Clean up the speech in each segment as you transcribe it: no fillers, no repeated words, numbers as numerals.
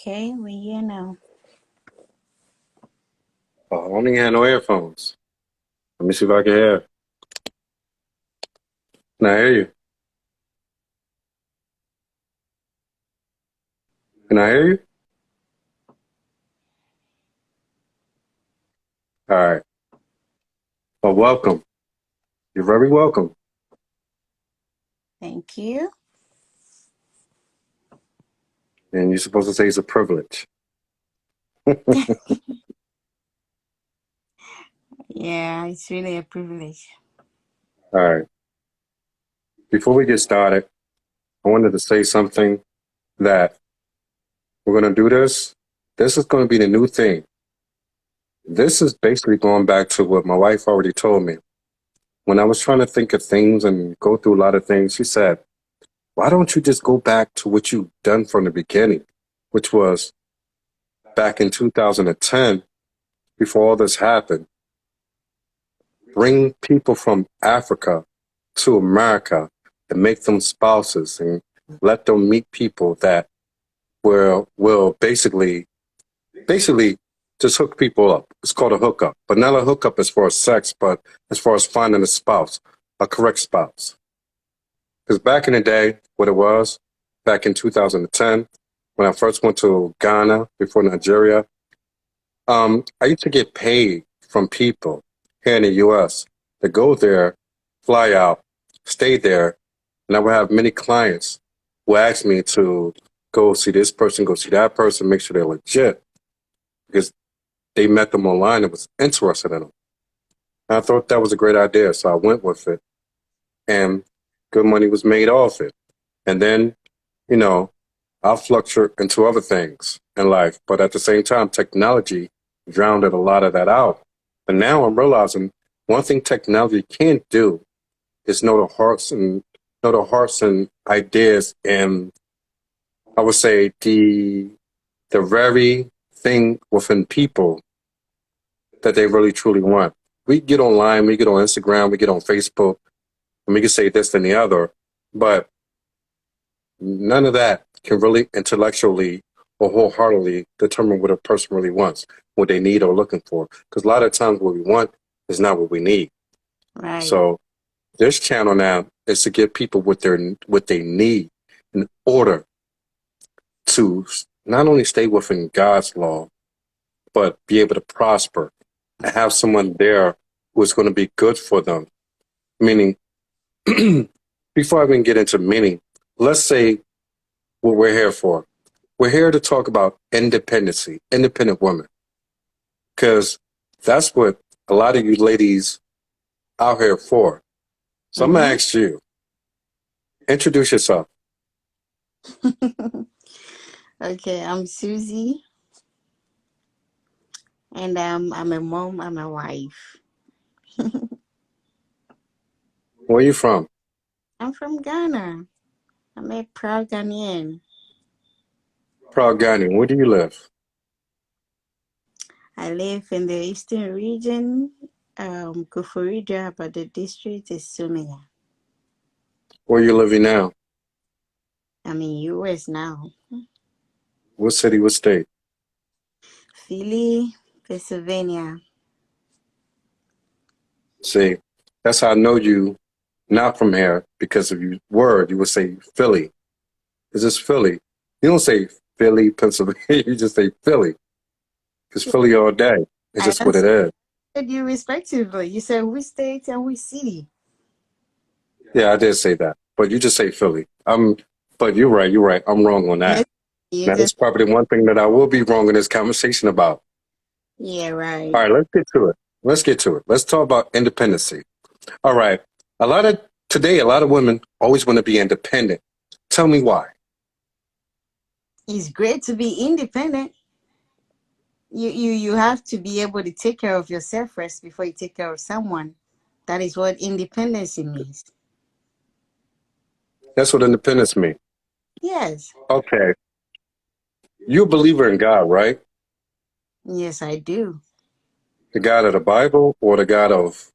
Okay, we here now. I only had no earphones. Let me see if I can hear. Can I hear you? Can I hear you? All right. Well, welcome. You're very welcome. Thank you. And you're supposed to say it's a privilege. Yeah, it's really a privilege. All right. Before we get started, I wanted to say something that we're going to do this. This is going to be the new thing. This is basically going back to what my wife already told me. When I was trying to think of things and go through a lot of things, she said, why don't you just go back to what you've done from the beginning, which was back in 2010, before all this happened, bring people from Africa to America and make them spouses and let them meet people that will basically just hook people up. It's called a hookup, but not a hookup as far as sex, but as far as finding a spouse, a correct spouse. Because back in the day, what it was, back in 2010, when I first went to Ghana before Nigeria, I used to get paid from people here in the U.S. to go there, fly out, stay there, and I would have many clients who asked me to go see this person, go see that person, make sure they're legit because they met them online and was interested in them. And I thought that was a great idea, so I went with it, and good money was made off it. And then, you know, I'll fluctuate into other things in life, but at the same time, technology drowned a lot of that out. And now I'm realizing one thing technology can't do is know the hearts and ideas, and I would say the very thing within people that they really truly want. We get online, we get on Instagram, we get on Facebook, and we can say this and the other, but none of that can really intellectually or wholeheartedly determine what a person really wants, what they need or looking for. Because a lot of times what we want is not what we need. Right. So this channel now is to give people what they need in order to not only stay within God's law, but be able to prosper and have someone there who is going to be good for them. Meaning, before I even get into meaning, let's say what we're here for. We're here to talk about independency, independent women, because that's what a lot of you ladies out here for. So I'm gonna Mm-hmm. ask you, introduce yourself. Okay, I'm Susie, and I'm a mom. I'm a wife. Where are you from? I'm from Ghana. I'm a proud Ghanaian. Proud Ghanaian. Where do you live? I live in the eastern region, Kufuridra, but the district is Sumia. Where you living now? I'm in US now. What city? What state? Philly, Pennsylvania. See, that's how I know you not from here because of your word. You would say Philly. It's just Philly. You don't say Philly, Pennsylvania. You just say Philly. It's Philly all day. It's I just what it answered is. you respectively. You said which state and which city. Yeah, I did say that, but you just say Philly. But you're right. You're right. I'm wrong on Yes, that. you Now, that's just probably the one thing that I will be wrong in this conversation about. yeah, right. All right, let's get to it. Let's get to it. Let's talk about independency. All right. A lot of women always want to be independent. Tell me why. It's great to be independent. You have to be able to take care of yourself first before you take care of someone. That is what independence means. That's what independence means. Yes. Okay. You a believer in God, right? Yes, I do. The God of the Bible or the God of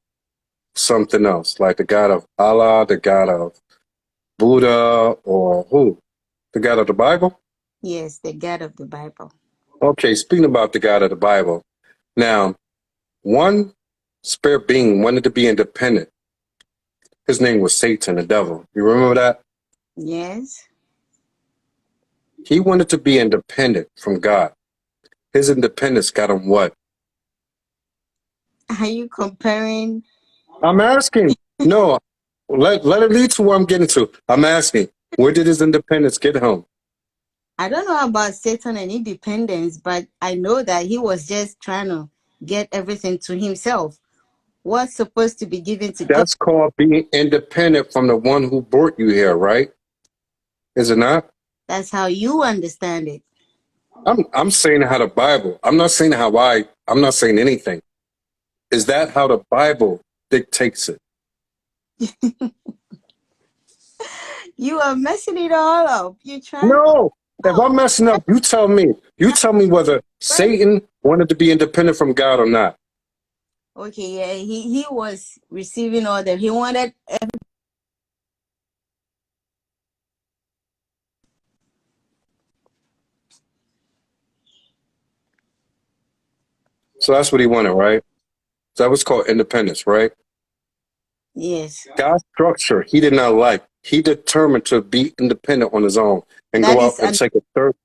something else, like the God of Allah, the God of Buddha, or who? The God of the Bible? Yes, the God of the Bible. Okay, speaking about the God of the Bible. Now, one spirit being wanted to be independent. His name was Satan, the devil. You remember that? Yes. He wanted to be independent from God. His independence got him what? Are you comparing? I'm asking. No, let it lead to where I'm getting to. I'm asking, where did his independence get him? I don't know about Satan and independence, but I know that he was just trying to get everything to himself. What's supposed to be given to God? That's called being independent from the one who brought you here, right? Is it not? That's how you understand it. I'm saying how the Bible. I'm not saying how I'm not saying anything. Is that how the Bible dictates it? You are messing it all up. You trying? No. If Oh, I'm messing up, you tell me. You tell me whether right. Satan wanted to be independent from God or not. Okay, yeah, he was receiving order. He wanted. So that's what he wanted, right? So that was called independence, right? Yes, God's structure he did not like. He determined to be independent on his own and that go is out and an take a third.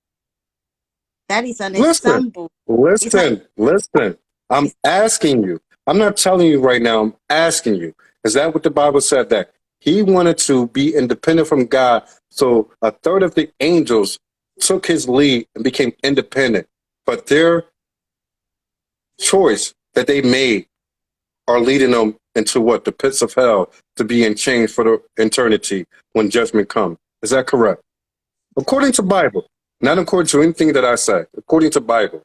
that is an Listen, example. It's an listen. I'm it's, asking you. I'm not telling you right now. I'm asking you. Is that what the Bible said? That he wanted to be independent from God. So a third of the angels took his lead and became independent. But their choice that they made are leading them into what? The pits of hell to be in chains for the eternity when judgment comes. Is that correct? According to Bible, not according to anything that I say. According to Bible.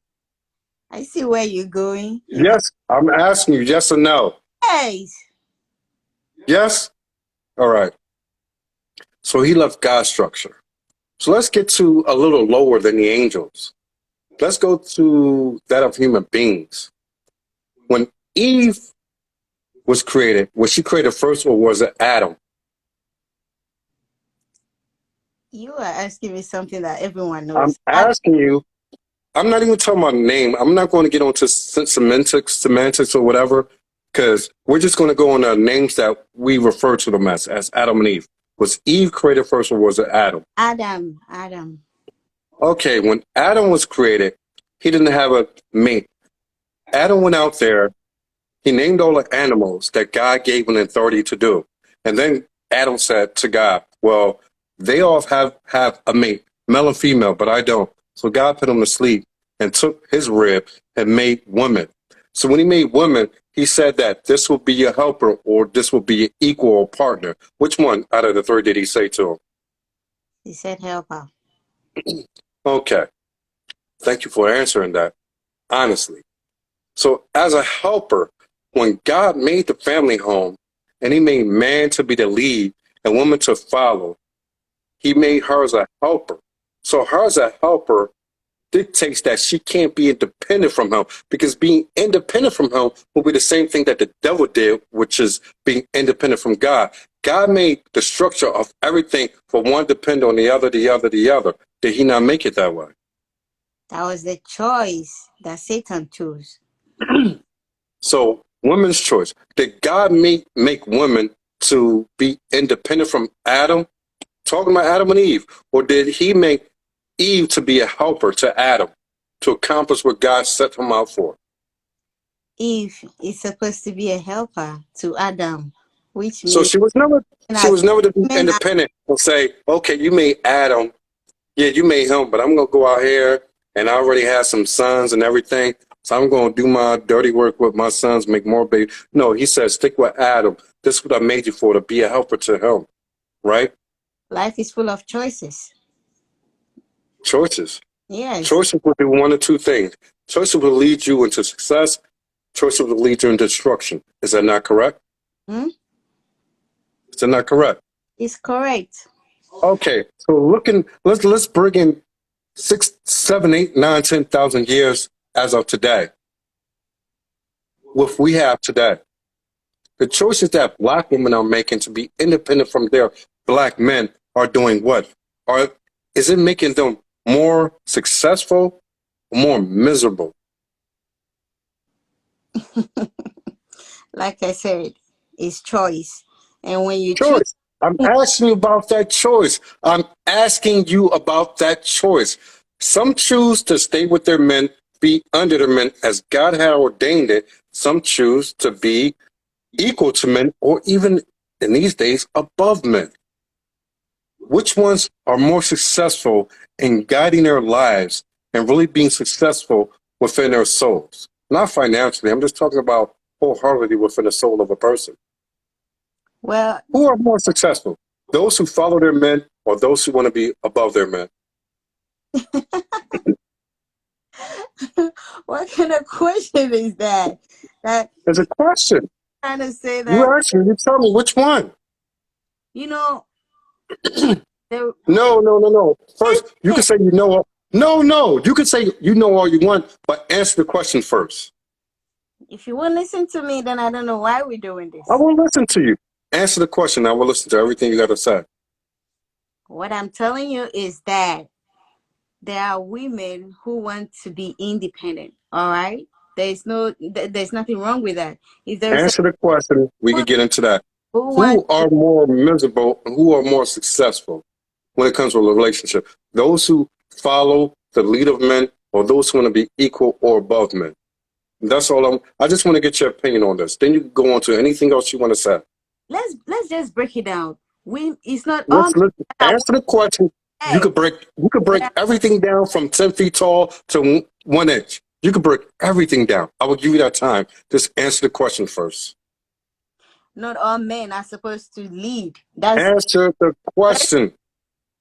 I see where you're going. You have Yes, I'm asking you yes or no. guys. Yes? All right. So he left God's structure. So let's get to a little lower than the angels. Let's go to that of human beings. When Eve was created, was she created first or was it Adam? You are asking me something that everyone I'm knows. asking you. I'm not even talking about name. I'm not going to get onto semantics or whatever, because we're just going to go on the names that we refer to them as Adam and Eve. Was Eve created first or was it Adam? Adam. Okay, when Adam was created, he didn't have a mate. Adam went out there, he named all the animals that God gave him authority to do. And then Adam said to God, well, they all have a mate, male and female, but I don't. So God put him to sleep and took his rib and made woman. So when he made woman, he said that this will be your helper or this will be your equal partner. Which one out of the three did he say to him? He said helper. Okay. Thank you for answering that honestly. So as a helper, when God made the family home and he made man to be the lead and woman to follow, he made her as a helper. So her as a helper dictates that she can't be independent from him because being independent from him will be the same thing that the devil did, which is being independent from God. God made the structure of everything for one depend on the other, the other, the other. Did he not make it that way? That was the choice that Satan chose. So women's choice. Did God make women to be independent from Adam? Talking about Adam and Eve. Or did he make Eve to be a helper to Adam to accomplish what God set him out for? Eve is supposed to be a helper to Adam, which So means she as was never to be women are independent and say, okay, you made Adam, yeah, you made him, but I'm gonna go out here and I already have some sons and everything. So I'm gonna do my dirty work with my sons, make more babies. No, he said, stick with Adam. This is what I made you for, to be a helper to him, right? life is full of choices. Choices. Yes. Choices will do one or two things. Choices will lead you into success. Choices will lead you into destruction. Is that not correct? Hmm? Is that not correct? It's correct. Okay, so let's bring in 6, 7, 8, 9, 10,000 years as of today. What we have today, the choices that black women are making to be independent from their black men are doing what? Are is it making them more successful or more miserable? Like I said, it's choice. And when you choose, Choice. I'm asking you about that choice. I'm asking you about that choice. Some choose to stay with their men, be under their men as God had ordained it. Some choose to be equal to men or even in these days above men. Which ones are more successful in guiding their lives and really being successful within their souls? Not financially. I'm just talking about wholeheartedly within the soul of a person. well, Who are more successful? Those who follow their men or those who want to be above their men? what kind of question is that? That There's a question. trying to say You that, ask me, you tell me which one. you know, the No, no, no, no. First, you can say you know. No, no. You can say you know all you want, but answer the question first. if you won't listen to me, then I don't know why we're doing I this. will listen to you. Answer the question. I will listen to everything you got to say. What I'm telling you is that there are women who want to be independent. All right, there's nothing wrong with that. If there's a Answer the question. We could woman get into that. who wants Who are more miserable and who are more successful when it comes to a relationship? Those who follow the lead of men or those who want to be equal or above men? That's all I just want to get your opinion on this. Then you can go on to anything else you want to say. let's just break it down. We It's not all Let's answer the question. men. You could break There are everything down from 10 feet tall to 1 inch. You could break everything down. I will give you that time. Just answer the question first. not all men are supposed to lead. That's Answer the question.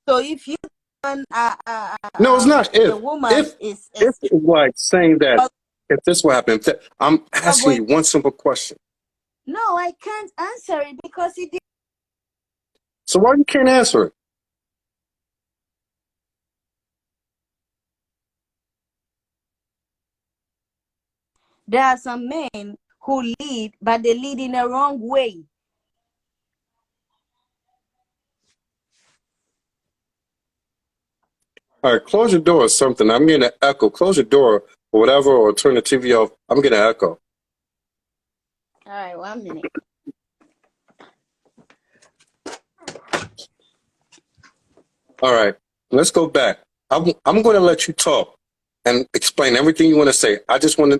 so. If you No, it's not the if. woman If is if is like saying that you're if this will happen, I'm asking going. you one simple question. No, I can't answer it because So why you can't answer it? there are some men who lead, but they lead in the wrong way. All right, close your door or something. I'm getting an echo. Close your door or whatever, or turn the TV off. I'm getting an echo. All right, 1 minute. All right, let's go back. I'm going to let you talk and explain everything you want to say. I just want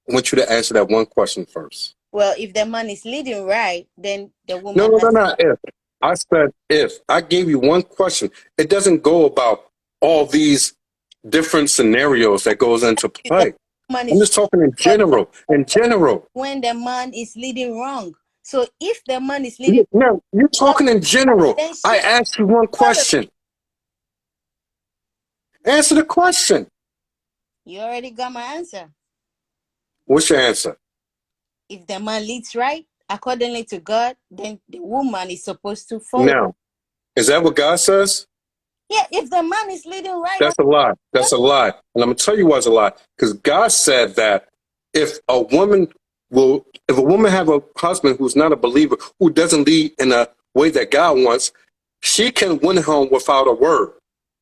you to answer that one question first. Well, if the man is leading right, then the No, woman no, no, has not if. I said if. I gave you one question. It doesn't go about all these different scenarios that goes into the play. woman I'm is just talking in but general. In general. when the man is leading wrong. So if the man is leading No, you're wrong, talking in general. then I she's asked you one following. question. Answer the question. You already got my answer. What's your answer? If the man leads right, accordingly to God, then the woman is supposed to follow. Now, is that what God says? Yeah, if the man is leading right, That's a lie. That's a lie. And I'm going to tell you why it's a lie. Because God said that if a woman if a woman have a husband who's not a believer, who doesn't lead in a way that God wants, she can win home without a word.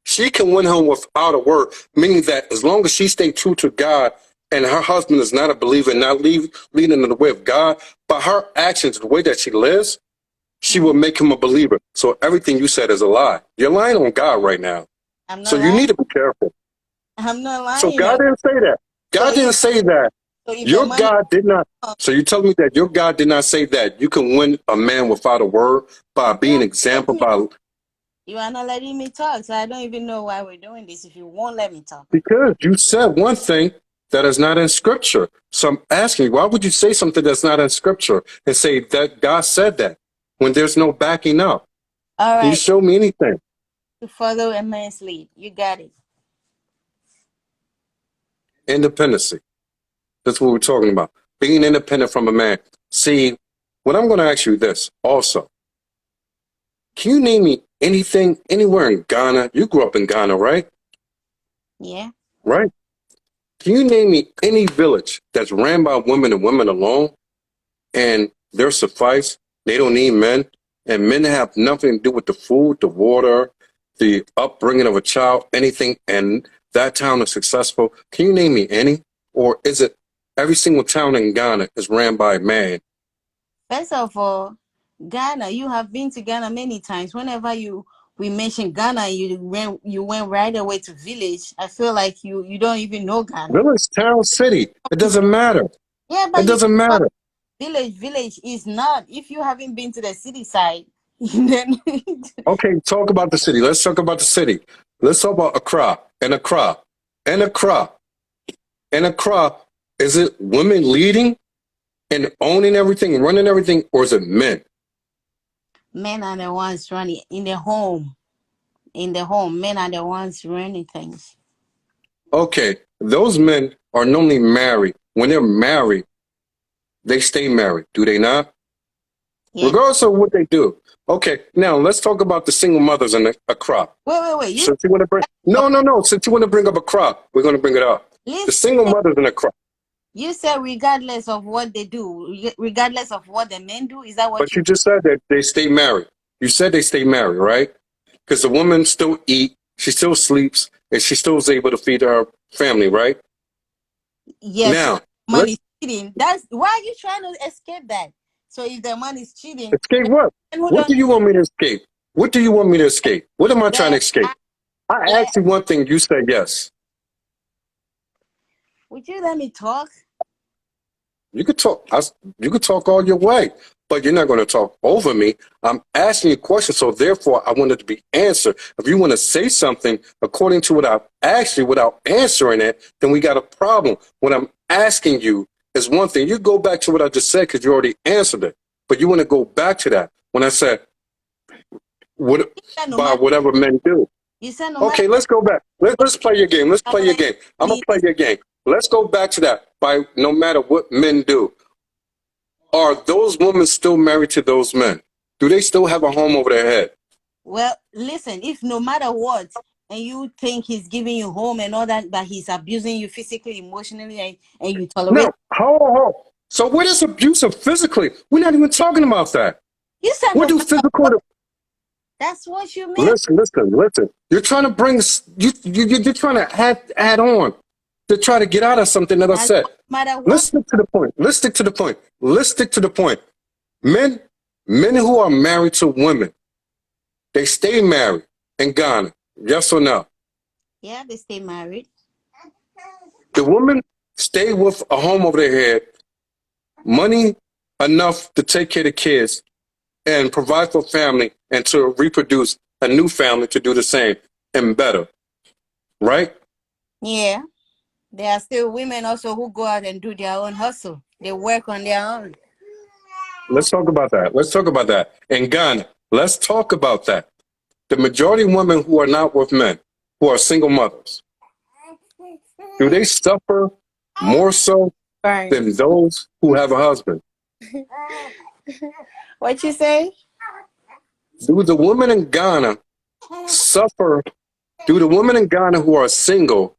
She can win home without a word, meaning that as long as she stays true to God and her husband is not a believer and not leading in the way of God, but her actions, the way that she lives, she will make him a believer. So everything you said is a lie. You're lying on God right now. I'm So not you lying. need to be careful. I'm not So lying. God didn't say that. So God didn't if say that. so if the Your man is God did not. wrong, So you tell me that your God did not say that you can win a man without a word by you being are an not example letting me by you are not letting me talk. So I don't even know why we're doing this if you won't let me talk. because you said one thing that is not in scripture. So I'm asking you, why would you say something that's not in scripture and say that God said that when there's no backing up? All Can you right, show me anything? to follow a man's lead. You got it. Independency. That's what we're talking about. Being independent from a man. See, what I'm going to ask you this also. Can you name me anything anywhere in Ghana? You grew up in Ghana, right? Yeah. Right? Can you name me any village that's ran by women and women alone and they're suffice? They don't need men and men have nothing to do with the food, the water, the upbringing of a child, anything, and that town is successful? Can you name me any? Or is it every single town in Ghana is ran by a man? First of all, Ghana, you have been to Ghana many times. Whenever we mention Ghana, you went right away to village. I feel like you don't even know Ghana. Village, town, city. It doesn't matter. Yeah, It but you doesn't talk matter. village is not. If you haven't been to the city side, then Okay, talk about the city. Let's talk about the city. Let's talk about Accra. And Accra. And Accra. And Accra. Is it women leading and owning everything, running everything, or is it men? men are the ones running in the home. In the home, men are the ones running things. Okay, those men are normally married. When they're married, they stay married, do they not? Yeah. Regardless of what they do. Okay, now let's talk about the single mothers in Accra. Wait. Since you want to bring no. Since you want to bring up Accra, we're going to bring it up. The Listen, single mothers in Accra. you said regardless of what they do, regardless of what the men do, is that what But you? you just said that they stay married. You said they stay married, right? Because the woman still eat, she still sleeps, and she still is able to feed her family, right? Yes, Now, man let's is cheating. That's why are you trying to escape that? So if the man is cheating, escape the what? men who What don't do you want me to escape? What do you want me to escape? What am I trying to let, escape? I let asked you one thing, you said yes. would you let me talk? You could talk. You could talk all your way, but you're not going to talk over me. I'm asking you a question, so therefore I want it to be answered. If you want to say something according to what I've asked you without answering it, then we got a problem. What I'm asking you is one thing. You go back to what I just said because you already answered it, but you want to go back to that when I said what You said no by matter whatever men do. you said no matter Okay, let's go back. Let's play your game. Let's I'm play your gonna game. I'm gonna be play your game. Let's go back to that. By no matter what men do, are those women still married to those men? Do they still have a home over their head? well. Listen, if no matter what, and you think he's giving you home and all that, but he's abusing you physically, emotionally, and you tolerate, No. Hold. So what is abusive physically? We're not even talking about that. you said What no do matter physical? what. That's what you meant. Listen. You're trying to bring you're trying to add on to try to get out of something that I That's said. no matter Let's what. stick to the point. Let's stick to the point. Men, men who are married to women, they stay married in Ghana. Yes or no? Yeah, they stay married. The women stay with a home over their head, money enough to take care of the kids and provide for family and to reproduce a new family to do the same and better, right? Yeah. There are still women also who go out and do their own hustle. They work on their own. Let's talk about that. Let's talk about that. In Ghana, let's talk about that. The majority of women who are not with men, who are single mothers, do they suffer more so Right. than those who have a husband? What you say? Do the women in Ghana suffer? Do the women in Ghana who are single?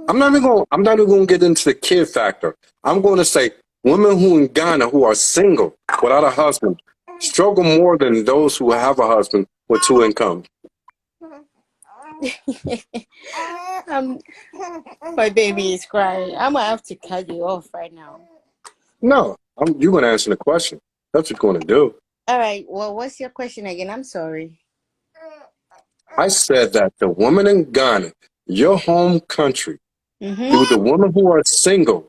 I'm not even going to get into the kid factor. I'm going to say women who in Ghana who are single without a husband struggle more than those who have a husband with two incomes. um, my baby is crying. I'm gonna have to cut you off right now. No, you're going to answer the question. That's what you're going to do. All right. Well, what's your question again? I'm sorry. I said that the women in Ghana, your home country, do Mm-hmm. the women who are single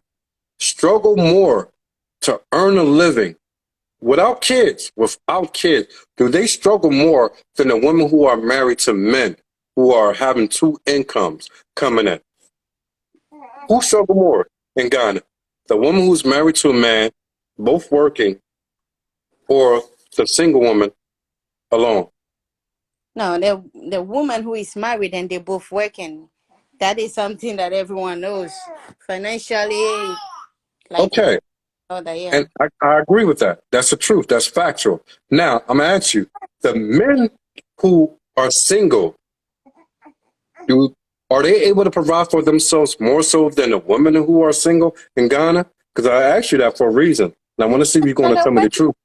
struggle more to earn a living without kids, do they struggle more than the women who are married to men who are having two incomes coming in? Who struggle more in Ghana? The woman who's married to a man, both working, or the single woman alone? No, the woman who is married and they both working. That is something that everyone knows. Financially, like Okay, all that. Yeah. and I agree with that. That's the truth. That's factual. Now, I'm going to ask you, the men who are single, do are they able to provide for themselves more so than the women who are single in Ghana? Because I asked you that for a reason. And I want to see if you're going Kind to of tell me the work. truth.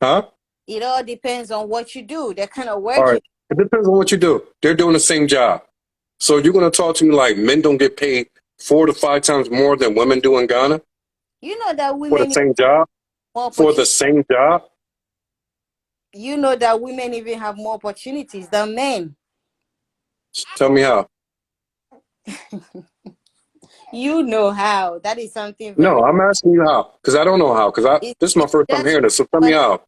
Huh? It all depends on what you do. The kind of All work you. right. It depends on what you do. They're doing the same job. So you're going to talk to me like men don't get paid 4 to 5 times more than women do in Ghana You know that for the women same job? more For the opportunities. same job? You know that women even have more opportunities than men. Tell me how. You know how. That is something No, very. I'm asking you how because I don't know how because this is my It's first time just hearing this. So tell me when how.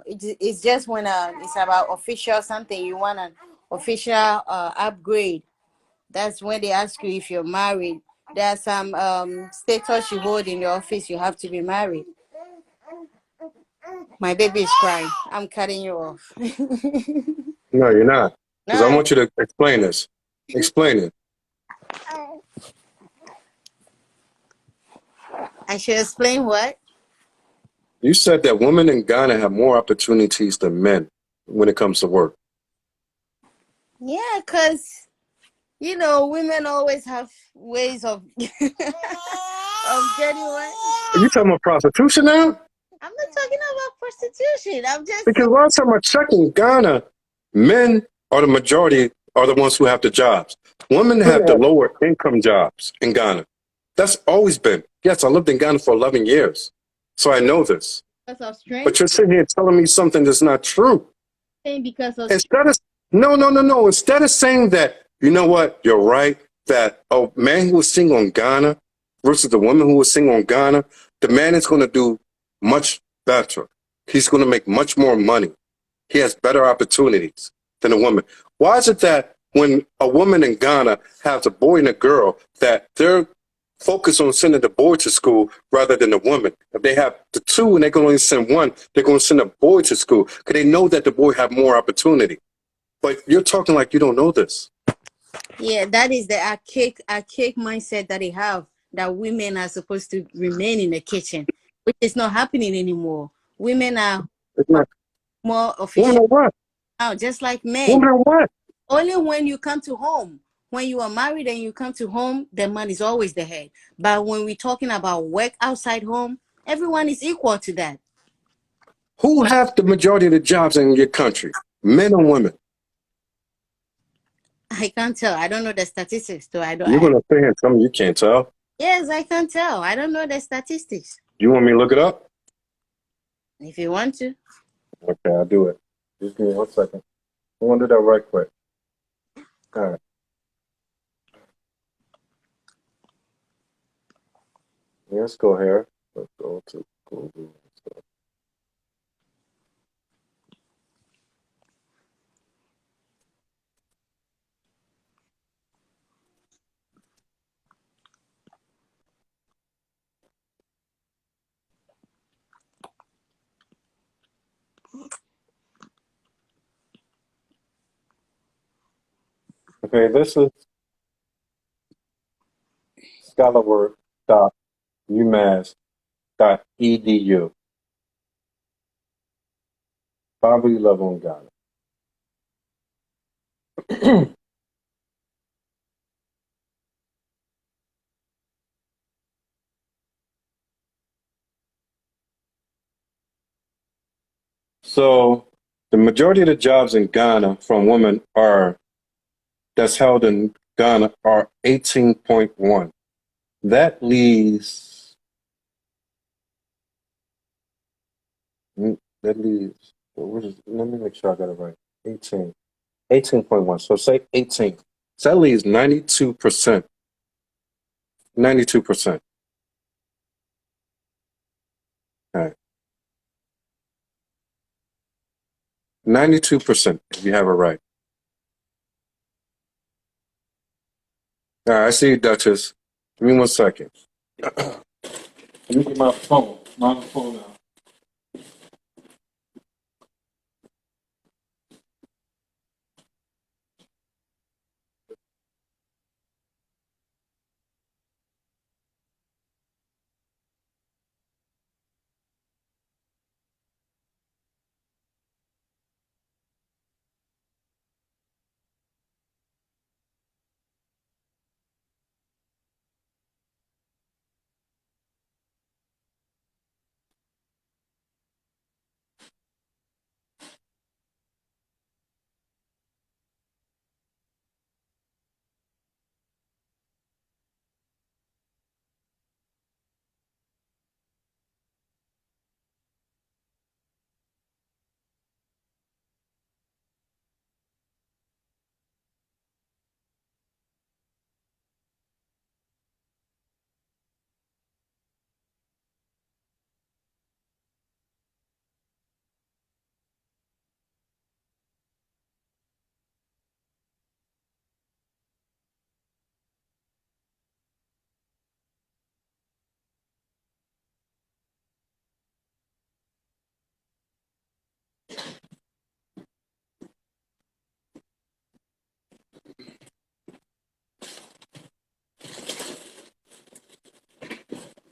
it's just when it's about official something you want an official upgrade. That's when they ask you if you're married. There's some status you hold in the office. You have to be married. My baby is crying. I'm cutting you off. No, you're not because I No, want you to explain this. Explain it. I should explain what. You said that women in Ghana have more opportunities than men when it comes to work. Yeah, cause women always have ways of of getting what. Are you talking about prostitution now? I'm not talking about prostitution. I'm just Because saying. last time I checked in Ghana, men are the majority are the ones who have the jobs. Women have the lower income jobs in Ghana. That's always been. Yes, I lived in Ghana for 11 years. So I know this. Because of strength. But you're sitting here telling me something that's not true. Saying because of strength. Instead of no. Instead of saying that, you know what, you're right, that a man who was single in Ghana versus the woman who was single in Ghana, the man is going to do much better. He's going to make much more money. He has better opportunities than a woman. Why is it that when a woman in Ghana has a boy and a girl, that they're focused on sending the boy to school rather than the woman? If they have the two and they can only send one, they're going to send a boy to school because they know that the boy have more opportunity. But you're talking like you don't know this. Yeah, that is the archaic mindset that they have, that women are supposed to remain in the kitchen, which is not happening anymore. Women are It's not. more Women official are what? now, just like men. Women are what? Only when you come to home, when you are married and you come to home, the man is always the head. But when we're talking about work outside home, everyone is equal to that. Who have the majority of the jobs in your country? Men or women? I can't tell. I don't know the statistics, so I don't. You're going to say something you can't tell. Yes, I can tell. I don't know the statistics. You want me to look it up? If you want to. Okay, I'll do it. Just give me 1 second. I want to do that right quick. All right. Let's go here. Let's go to Google. Okay, this is scholarwork.umass.edu. Poverty level in Ghana. So the majority of the jobs in Ghana from women are that's held in Ghana are 18.1. That leaves that leaves what is let me make sure I got it right. 18. 18.1. So say 18. So that leaves 92%. 92%. All right. 92% if you have it right. All right, I see you, Duchess. Give me 1 second. Let me get my phone. My phone now.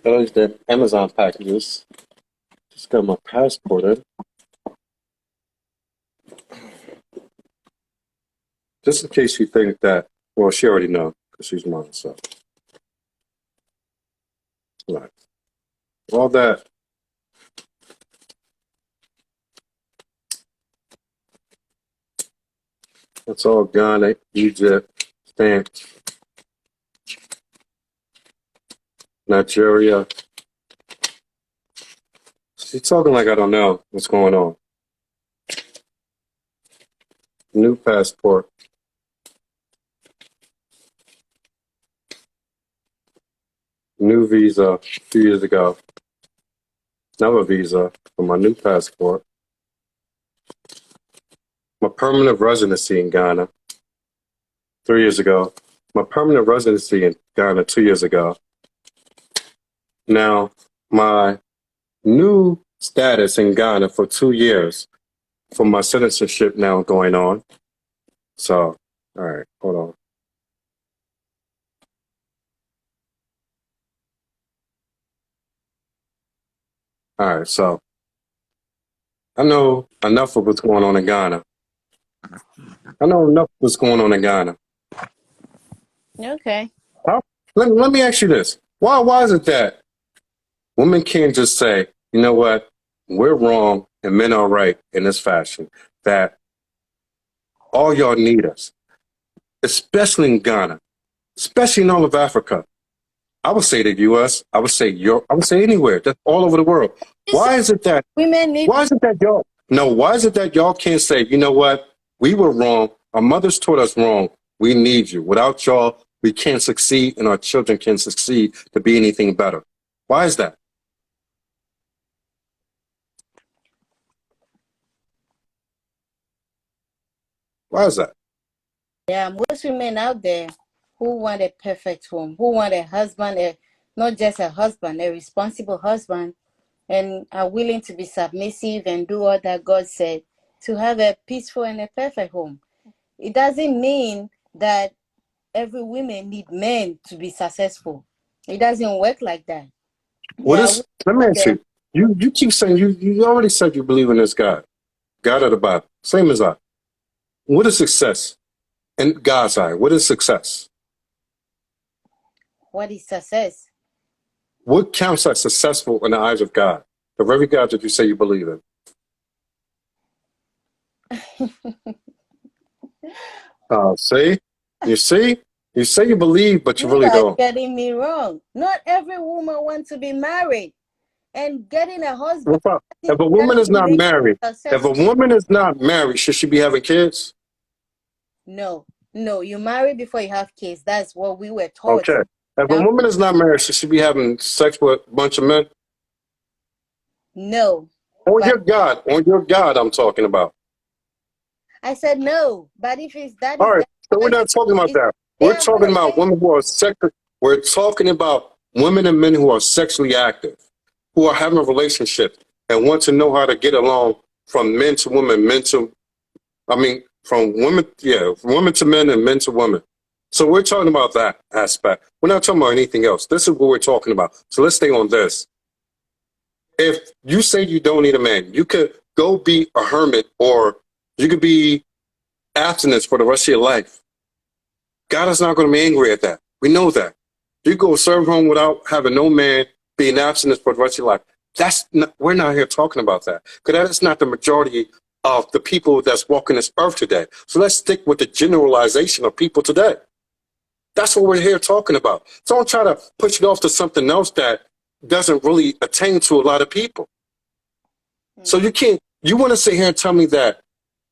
Those the Amazon packages. Just got my passport in. Just in case you think that, well, she already know because she's mine. So, right. All that. That's all Ghana, Egypt, stamps, Nigeria. She's talking like I don't know what's going on. New passport. New visa a few years ago. Another visa for my new passport. My permanent residency in Ghana 3 years ago. My permanent residency in Ghana 2 years ago. Now, my new status in Ghana for 2 years for my citizenship now going on. So, all right, hold on. All right, so I know enough of what's going on in Ghana. I know enough of what's going on in Ghana. Okay. How, let me ask you this. Why is it that women can't just say, you know what, we're wrong and men are right in this fashion, that all y'all need us, especially in Ghana, especially in all of Africa. I would say the US, I would say Europe, I would say anywhere, that's all over the world. Why is it that Women need. Why is it that y'all? No, why is it that y'all can't say, you know what? We were wrong. Our mothers taught us wrong. We need you. Without y'all, we can't succeed, and our children can't succeed to be anything better. Why is that? Why is that? There are most women out there who want a perfect home, who want a husband, not just a husband, a responsible husband, and are willing to be submissive and do all that God said to have a peaceful and a perfect home. It doesn't mean that every woman need men to be successful. It doesn't work like that. What There are is? women Let me out ask there. you. You keep saying you already said you believe in this God, God of the Bible, same as I. What is success in God's eye? What is success? What is success? What counts as successful in the eyes of God? The very God that you say you believe in. See, you see, you say you believe, but you You really are don't. getting me wrong. Not every woman wants to be married, and getting a husband If a woman is doesn't not make you married, if a successful. woman is not married, should she be having kids? No, no, you marry before you have kids. That's what we were taught. Okay. If a Now, woman is not married, should she be having sex with a bunch of men? no, On but your God, on your God, I'm talking about. I said no. But if it's that All is right. their So we're not choice, talking about it's, that. they We're are going talking to about change. women who are We're talking about women and men who are sexually active, who are having a relationship and want to know how to get along from men to women, from women, yeah, from women to men and men to women. So we're talking about that aspect. We're not talking about anything else. This is what we're talking about. So let's stay on this. If you say you don't need a man, you could go be a hermit or you could be abstinence for the rest of your life. God is not going to be angry at that. We know that. You go serve home without having no man, being abstinent for the rest of your life. We're not here talking about that because that is not the majority of the people that's walking this earth today. So let's stick with the generalization of people today. That's what we're here talking about. So don't try to push it off to something else that doesn't really attain to a lot of people. So Mm. you want to sit here and tell me that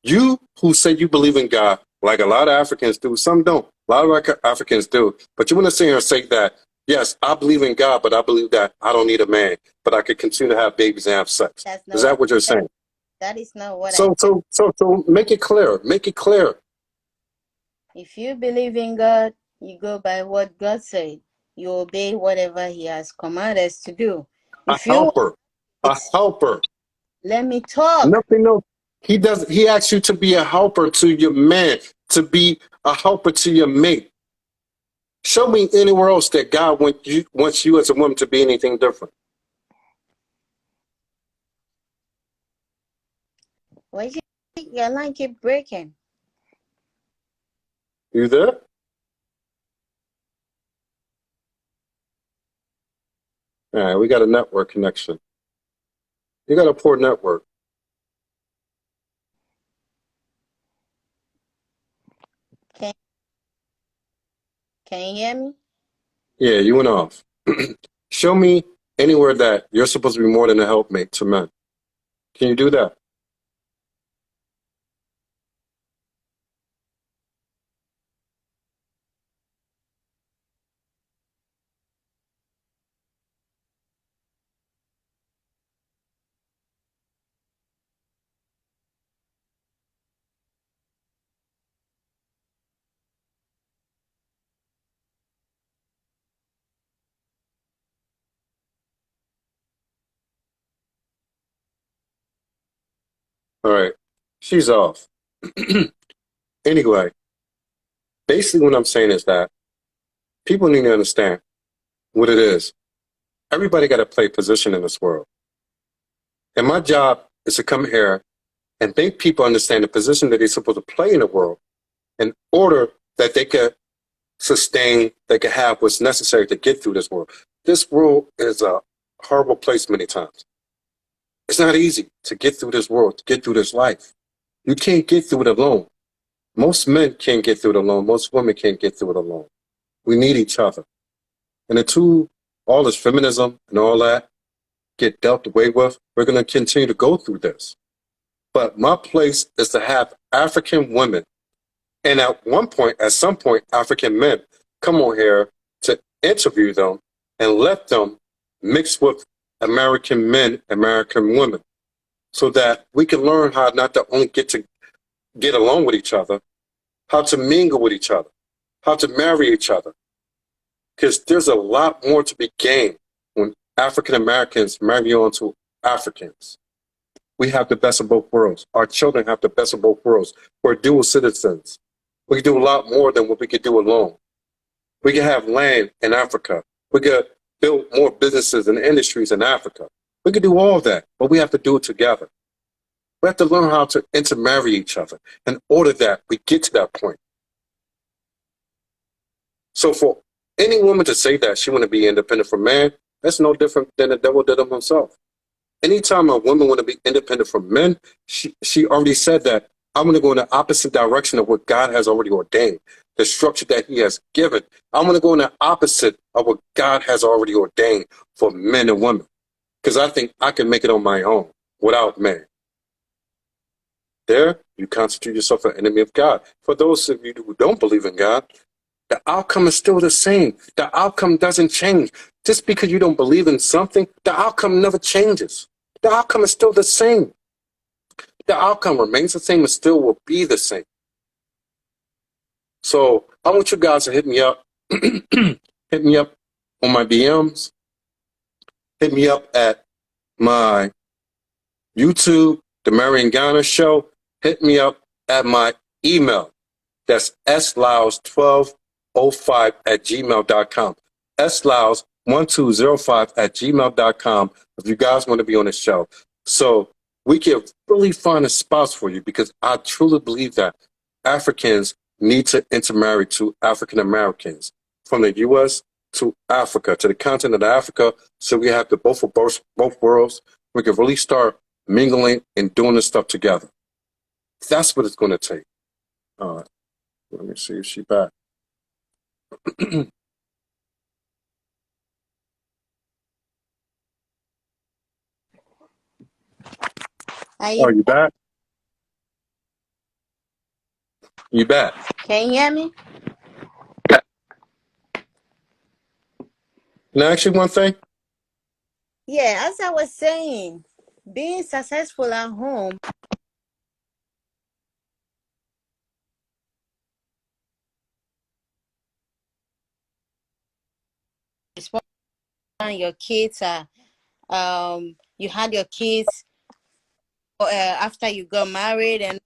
you who say you believe in God, like a lot of Africans do, some don't, a lot of Africans do, but you want to sit here and say that, yes, I believe in God, but I believe that I don't need a man, but I could continue to have babies and have sex. That's not Is what that what you're I said. saying? That is not what I. So make it clear. Make it clear. If you believe in God, you go by what God said. You obey whatever He has commanded us to do. A If you helper. A it's helper. let me talk. Nothing else. He asks you to be a helper to your man, to be a helper to your mate. Show me anywhere else that God wants you as a woman to be anything different. Why your line keep breaking? You there? All right, we got a network connection. You got a poor network. Can Can you hear me? Yeah, you went off. Show me anywhere that you're supposed to be more than a helpmate to men. Can you do that? All right. She's off. Anyway, basically what I'm saying is that people need to understand what it is. Everybody got to play position in this world. And my job is to come here and make people understand the position that they're supposed to play in the world in order that they can sustain, they can have what's necessary to get through this world. This world is a horrible place many times. It's not easy to get through this world, to get through this life. You can't get through it alone. Most men can't get through it alone. Most women can't get through it alone. We need each other. And until all this feminism and all that get dealt away with, we're going to continue to go through this. But my place is to have African women, and at some point, African men come on here to interview them and let them mix with American men, American women, so that we can learn how not to only get along with each other, how to mingle with each other, how to marry each other. Because there's a lot more to be gained when African Americans marry on to Africans. We have the best of both worlds. Our children have the best of both worlds. We're dual citizens. We can do a lot more than what we could do alone. We can have land in Africa. We can build more businesses and industries in Africa. We can do all that, but we have to do it together. We have to learn how to intermarry each other in order that we get to that point. So for any woman to say that she want to be independent from man, that's no different than the devil did him himself. Anytime a woman want to be independent from men, she already said that I'm going to go in the opposite direction of what God has already ordained, the structure that he has given. I'm going to go in the opposite of what God has already ordained for men and women, because I think I can make it on my own without man. There, you constitute yourself an enemy of God. For those of you who don't believe in God, the outcome is still the same. The outcome doesn't change. Just because you don't believe in something, the outcome never changes. The outcome is still the same. The outcome remains the same and still will be the same. So I want you guys to hit me up. Hit me up on my DMs. Hit me up at my YouTube, The Marion Garner Show. Hit me up at my email. That's slows1205@gmail.com. slows1205@gmail.com if you guys want to be on the show. So we can really find a spouse for you, because I truly believe that Africans need to intermarry to African Americans from the U.S. to Africa, to the continent of Africa, so we have the both worlds. We can really start mingling and doing this stuff together. That's what it's going to take. All right. Let me see if she's back. Are Are you? you back? You back? Can you hear me? Can I ask you one thing? Yeah, as I was saying, being successful at home is when your kids are you had your kids after you got married, and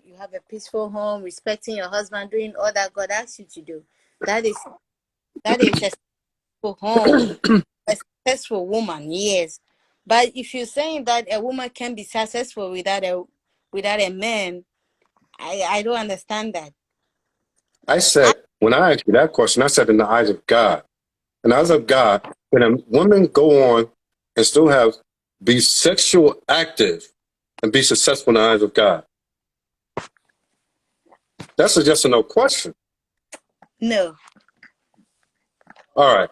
you have a peaceful home, respecting your husband, doing all that God asks you to do. That is That is a successful home, a successful woman, yes. But if you're saying that a woman can be successful without a man, I don't understand that. I I, said, when I asked you that question, I said in the eyes of God. In the eyes of God, can a woman go on and still be sexual active and be successful in the eyes of God? That's a yes or no question. no. All right.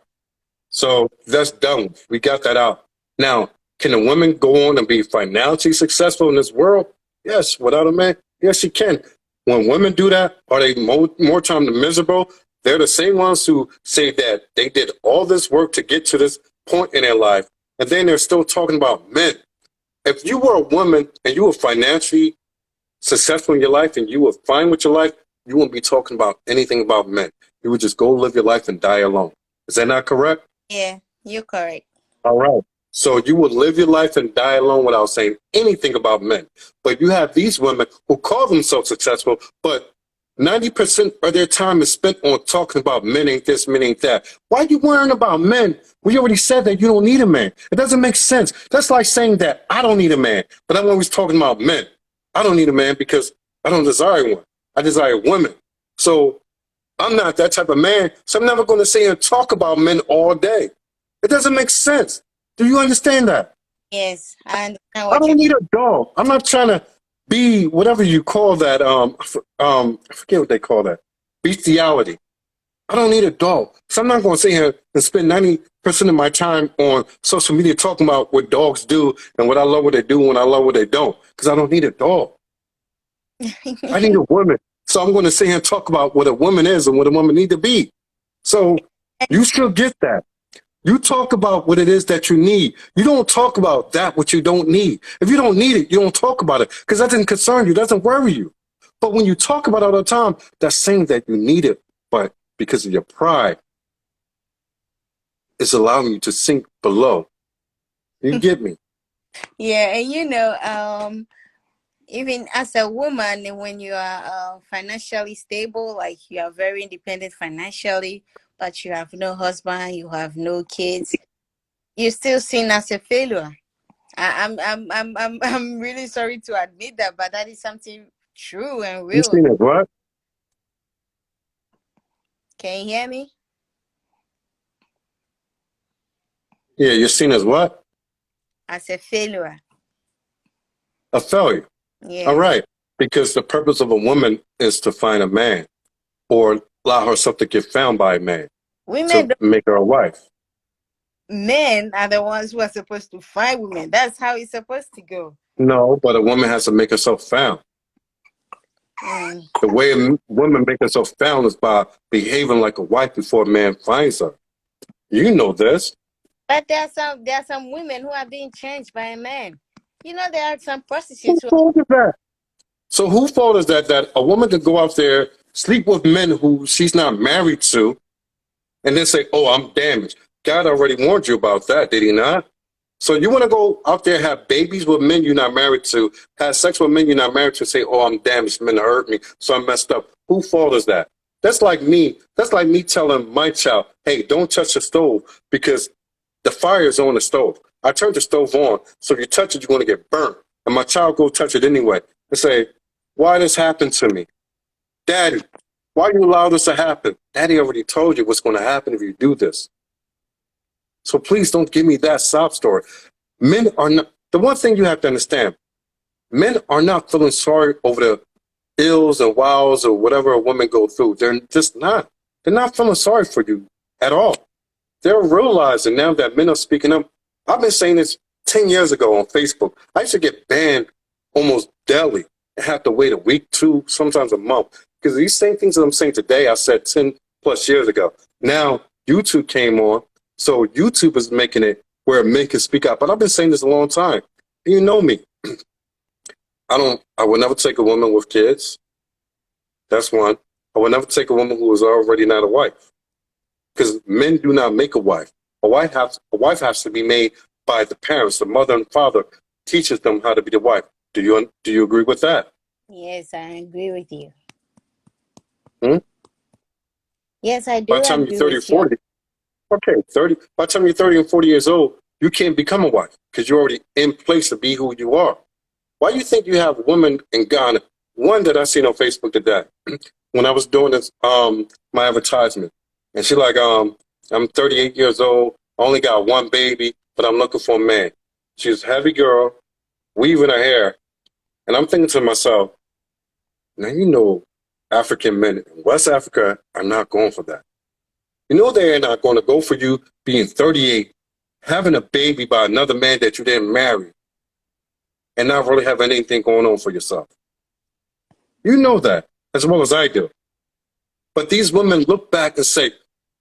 So that's done. We got that out. Now, can a woman go on and be financially successful in this world? Yes. Without a man? Yes, she can. When women do that, are they more time miserable? They're the same ones who say that they did all this work to get to this point in their life, and then they're still talking about men. If you were a woman and you were financially successful in your life and you were fine with your life, you wouldn't be talking about anything about men. You would just go live your life and die alone. Is that not correct? Yeah, you're correct. All right. So you would live your life and die alone without saying anything about men. But you have these women who call themselves successful, but 90% of their time is spent on talking about men ain't this, men ain't that. Why are you worrying about men? We already said that you don't need a man. It doesn't make sense. That's like saying that I don't need a man, but I'm always talking about men. I don't need a man because I don't desire one. I desire women. So I'm not that type of man, so I'm never going to sit here and talk about men all day. It doesn't make sense. Do you understand that? Yes, I understand I what don't you. need a dog. I'm not trying to be whatever you call that. I forget what they call that. Bestiality. I don't need a dog. So I'm not going to sit here and spend 90% of my time on social media talking about what dogs do and what I love what they do and I love what they don't. Because I don't need a dog. I need a woman. So I'm going to sit here and talk about what a woman is and what a woman need to be. So you should get that. You talk about what it is that you need. You don't talk about that what you don't need. If you don't need it, you don't talk about it because that doesn't concern you, doesn't worry you. But when you talk about it all the time, that's saying that you need it. But because of your pride, it's allowing you to sink below. You get me? Yeah, and even as a woman, when you are financially stable, like you are very independent financially, but you have no husband, you have no kids, you're still seen as a failure. I'm really sorry to admit that, but that is something true and You real. seen it, what? Can you hear me? Yeah, you're seen as what? As a failure. A failure. All Yes. right. Because the purpose of a woman is to find a man or allow herself to get found by a man Women, to make her a wife. men are the ones who are supposed to find women. That's how it's supposed to go. No, but a woman has to make herself found. Mm. The way a woman make herself found is by behaving like a wife before a man finds her. You know this. But there are some women who are being changed by a man. There are some Who prostitutes who fault is that? So who fault is that a woman could go out there, sleep with men who she's not married to, and then say, "Oh, I'm damaged." God already warned you about that, did he not? So you want to go out there, have babies with men you're not married to, have sex with men you're not married to, say, "Oh, I'm damaged, men hurt me, so I'm messed up." Who fault is that? That's like me. That's like me telling my child, "Hey, don't touch the stove because the fire is on the stove. I turned the stove on, so if you touch it, you're going to get burnt." And my child go touch it anyway and say, "Why this happened to me, Daddy? Why you allow this to happen? Daddy already told you what's going to happen if you do this. So please don't give me that sob story." Men are not, the one thing you have to understand, men are not feeling sorry over the ills and wows or whatever a woman go through. They're just not. They're not feeling sorry for you at all. They're realizing now that men are speaking up. I've been saying this 10 years ago on Facebook. I used to get banned almost daily and have to wait a week, two, sometimes a month. Because these same things that I'm saying today, I said 10 plus years ago. Now, YouTube came on. So YouTube is making it where men can speak out. But I've been saying this a long time. You know me. I would never take a woman with kids. That's one. I would never take a woman who is already not a wife. Because men do not make a wife. A wife has to be made by the parents. The mother and father teaches them how to be the wife. Do you agree with that? yes, I agree with you. Hmm? Yes, I By do the time you're agree 30 or with you. 40, okay, 30, by the time you're 30 and 40 years old, you can't become a wife because you're already in place to be who you are. Why do you think you have women in Ghana? One that I seen on Facebook today when I was doing this, my advertisement, and she like, I'm 38 years old, I only got one baby, but I'm looking for a man. She's a heavy girl, weaving her hair, and I'm thinking to myself, now you know, African men in West Africa are not going for that. You know they're not going to go for you being 38, having a baby by another man that you didn't marry, and not really having anything going on for yourself. You know that as well as I do. But these women look back and say,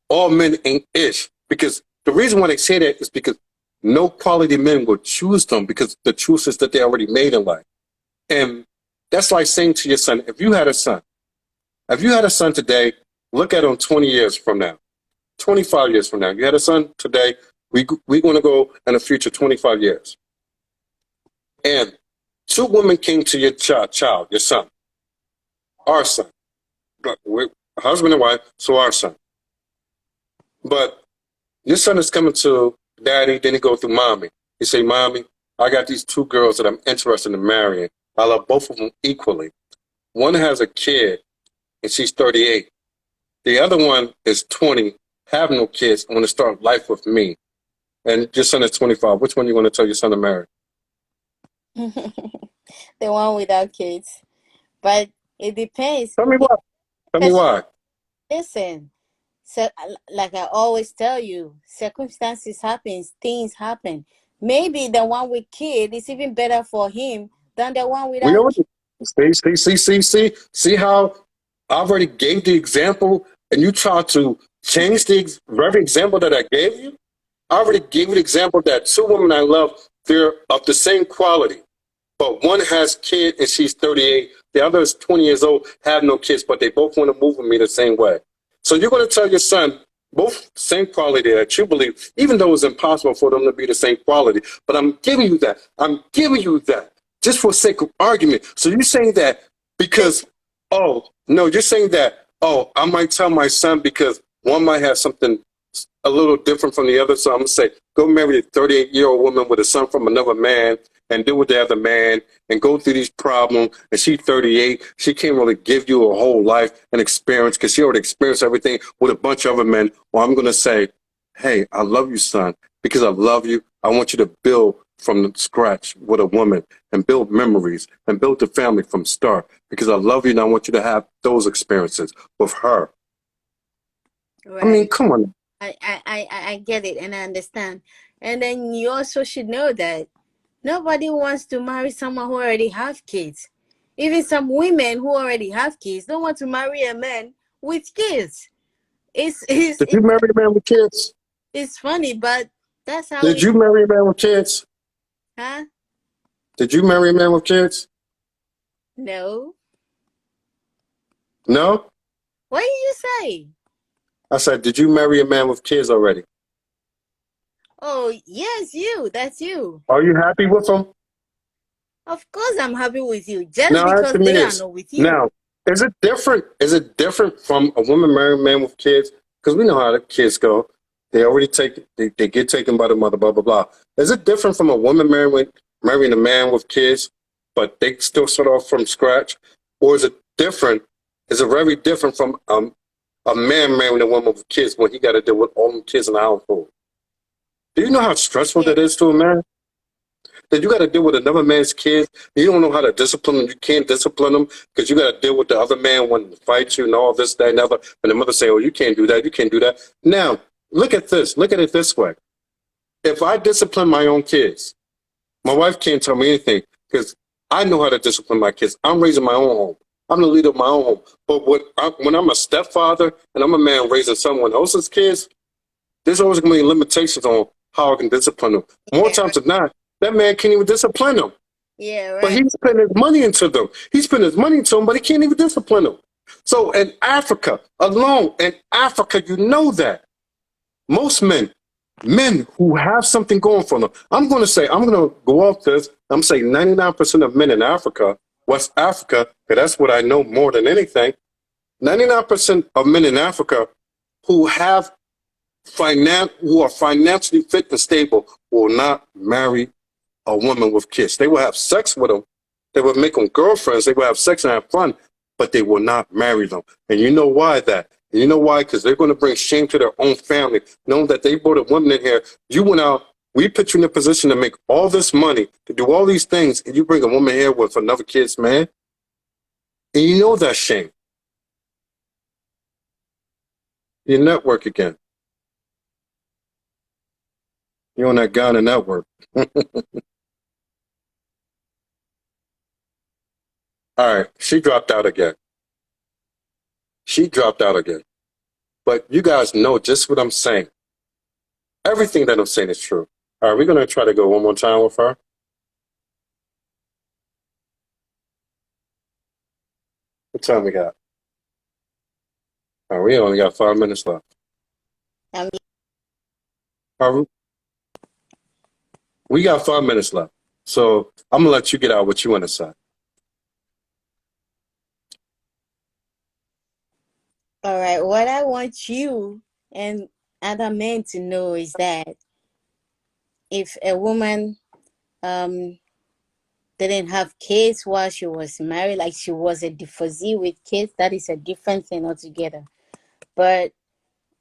all men ain't ish. Because the reason why they say that is because no quality men will choose them because the truth is that they already made in life. And that's like saying to your son, if you had a son today, look at him 20 years from now, 25 years from now. You had a son today, we're going to go in the future 25 years. And two women came to your child, your son, our son, we're husband and wife, so our son. But your son is coming to daddy, then he go through mommy. He say, mommy, I got these two girls that I'm interested in marrying. I love both of them equally. One has a kid, and she's 38. The other one is 20, have no kids, and want to start life with me. And your son is 25. Which one you want to tell your son to marry? The one without kids. But it depends. Tell me why. Tell me Because why. listen, so like I always tell you, circumstances happen, things happen. Maybe the one with kid is even better for him than the one We without already see how I already gave the example, and you try to change the very example that I gave you. I already gave you the example that two women I love, they're of the same quality, but one has kid and she's 38. The other is 20 years old, have no kids, but they both want to move with me the same way. So you're going to tell your son both same quality that you believe, even though it's impossible for them to be the same quality. But I'm giving you that. I'm giving you that just for sake of argument. So you're saying that because, oh, no, you're saying that, oh, I might tell my son because one might have something a little different from the other. So I'm going to say, go marry a 38-year-old woman with a son from another man and deal with the other man and go through these problems. And she's 38. She can't really give you a whole life and experience because she already experienced everything with a bunch of other men. Or I'm going to say, hey, I love you, son, because I love you. I want you to build from scratch with a woman and build memories and build the family from start because I love you and I want you to have those experiences with her. I mean, right. come on. I get it and I understand. And then you also should know that nobody wants to marry someone who already have kids. Even some women who already have kids don't want to marry a man with kids. It's it's Did you marry a man with kids? it's funny, but that's how Did it. you marry a man with kids? Huh? Did you marry a man with kids? No. No? What did you say? I said, did you marry a man with kids already? Oh yes, you. That's you. Are you happy with him? Of course, I'm happy with you. Just Now because answer me they are this. not with you. Now, is it different? Is it different from a woman marrying a man with kids? Because we know how the kids go. They already they get taken by the mother, blah, blah, blah. Is it different from a woman marrying a man with kids, but they still start off from scratch? Or is it different? Is it very different from a man marrying a woman with kids when he got to deal with all the kids in the household? Do you know how stressful Yeah. that is to a man? That you got to deal with another man's kids. You don't know how to discipline them. You can't discipline them because you got to deal with the other man wanting to fight you and all this, that, and other. And the mother say, "Oh, you can't do that. You can't do that." Now, look at this. Look at it this way. If I discipline my own kids, my wife can't tell me anything because I know how to discipline my kids. I'm raising my own home. I'm the leader of my own home. But when I'm a stepfather and I'm a man raising someone else's kids, there's always going to be limitations on how I can discipline them. More Yeah. times than not, that man can't even discipline them. Yeah. But Right. he's putting his money into them. He's putting his money into them, but he can't even discipline them. So in Africa, alone, in Africa, you know that. Most men who have something going for them, I'm going to go off this. I'm saying 99% of men in Africa, West Africa, because that's what I know more than anything. 99% of men in Africa who are financially fit and stable will not marry a woman with kids. They will have sex with them. They will make them girlfriends. They will have sex and have fun, but they will not marry them. And you know why that? And you know why? Because they're going to bring shame to their own family, knowing that they brought a woman in here. You went out. We put you in a position to make all this money, to do all these things, and you bring a woman here with another kid's man, and you know that's shame. You network again. You're on that Ghana network. All right, she dropped out again. She dropped out again. But you guys know just what I'm saying. Everything that I'm saying is true. All right, we're going to try to go one more time with her. What time we got? All right, we only got 5 minutes left. Um, All right, we got 5 minutes left. So I'm going to let you get out what you want to say. all right. What I want you and other men to know is that if a woman um didn't have kids while she was married, like she was a divorcee with kids, that is a different thing altogether. But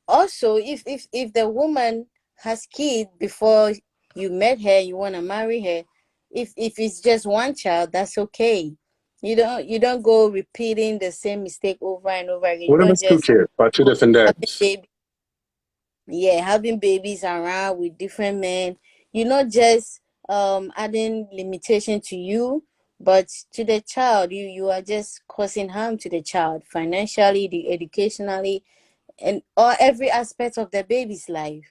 also, if the woman has kids before you met her, you want to marry her, if it's just one child, that's okay. You don't go repeating the same mistake over and over again. You What if don't it's 2 just kids by 2 different having dads? baby, yeah, having babies around with different men. You're not just adding limitation to you, but to the child. You are just causing harm to the child financially, educationally, and or every aspect of the baby's life.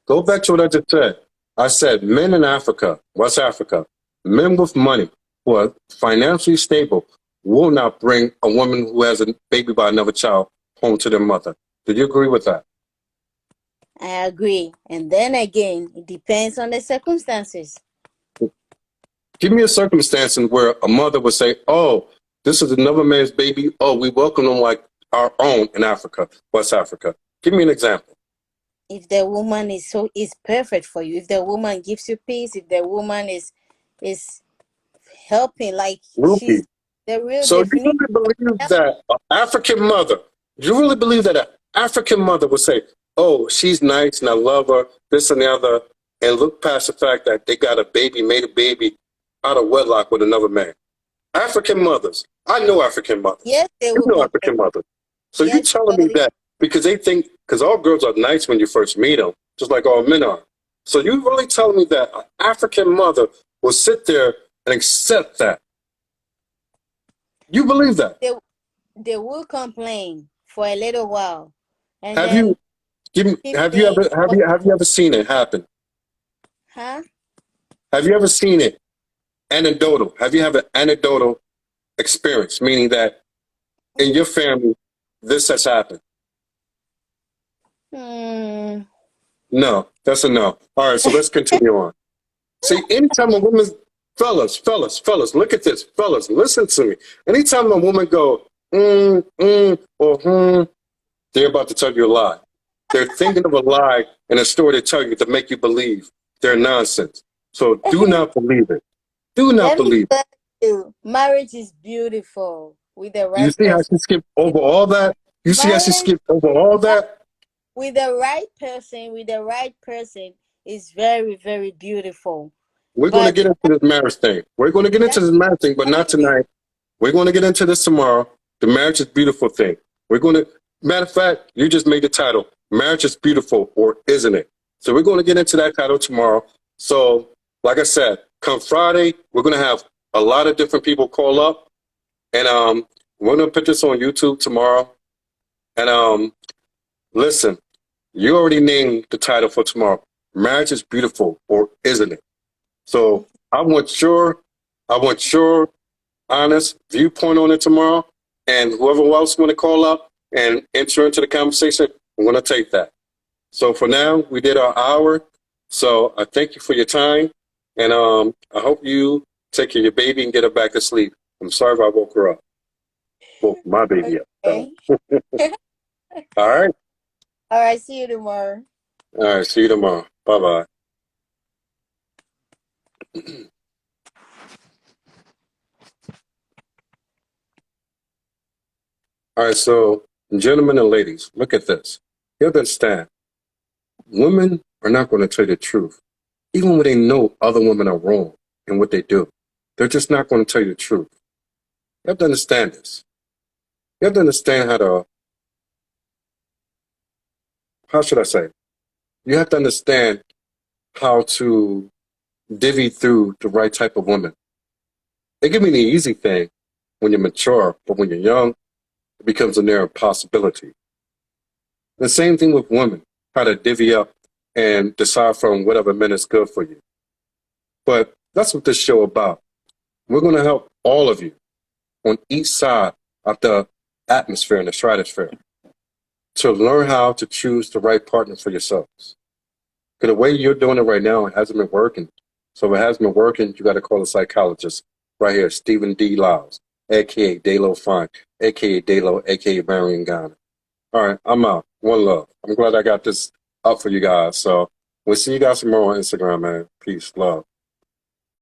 Go back to what I just said. I said men in Africa, West Africa, men with money who are financially stable will not bring a woman who has a baby by another child home to their mother. Do you agree with that? I agree. And then again, it depends on the circumstances. Give me a circumstance in where a mother would say, oh, this is another man's baby. Oh, we welcome them like our own in Africa, West Africa. Give me an example. If the woman is perfect for you, if the woman gives you peace, if the woman is helping, like Ruthie. she's the real So you definition really of believe help. that an African mother, you really believe that an African mother would say, oh, she's nice and I love her, this and the other, and look past the fact that they got a baby, made a baby out of wedlock with another man? African mothers. I know African mothers. Yes, they You will know complain. African mothers. So you Yes, telling me because that because they think, because all girls are nice when you first meet them, just like all men are. So you really telling me that an African mother will sit there and accept that? You believe that? they will complain for a little while, and Have then you have you 15 ever or have you ever seen it happen? huh? Have you ever seen it anecdotal? Have you have an anecdotal experience, meaning that in your family this has happened? Hmm. No, that's a no. All right, so let's continue on. See, anytime a woman, fellas, look at this, fellas, listen to me. Anytime a woman go, or they're about to tell you a lie. They're thinking of a lie and a story to tell you to make you believe they're nonsense. So do not believe it. Do not Let me believe it. tell you, marriage is beautiful with the You right see how person. she skipped over all that? You see how she Marriage skipped over all that? with the right person, is very, very beautiful. We're going to But get into this marriage thing. We're going to get into that's this what marriage thing, but I'm not telling you. tonight. We're going to get into this tomorrow. The marriage is beautiful thing. We're going to, matter of fact, you just made the title. Marriage is beautiful, or isn't it? So we're going to get into that title tomorrow. So, like I said, come Friday, we're going to have a lot of different people call up, and we're going to put this on YouTube tomorrow. And listen, you already named the title for tomorrow. Marriage is beautiful, or isn't it? So I want your honest viewpoint on it tomorrow. And whoever else want to call up and enter into the conversation, I'm going to take that. So for now, we did our hour. So I thank you for your time. And I hope you take care of your baby and get her back to sleep. I'm sorry if I woke her up. Woke my baby up. So. Okay. All right. All right, see you tomorrow. All right, see you tomorrow. Bye bye. All right, so gentlemen and ladies, look at this. You have to understand, women are not going to tell you the truth, even when they know other women are wrong in what they do. They're just not going to tell you the truth. You have to understand this. You have to understand how should I say? You have to understand how to divvy through the right type of woman. They give me the easy thing when you're mature, but when you're young, it becomes a near impossibility. The same thing with women, how to divvy up and decide from whatever men is good for you. But that's what this show about. We're going to help all of you on each side of the atmosphere and the stratosphere to learn how to choose the right partner for yourselves. Because the way you're doing it right now, it hasn't been working. So if it hasn't been working, you got to call a psychologist right here, Stephen D. Lyles, a.k.a. Dalo Fine, a.k.a. Dalo, a.k.a. Marion Ghana. All right, I'm out. One love. I'm glad I got this up for you guys. So we'll see you guys tomorrow on Instagram, man. Peace, love.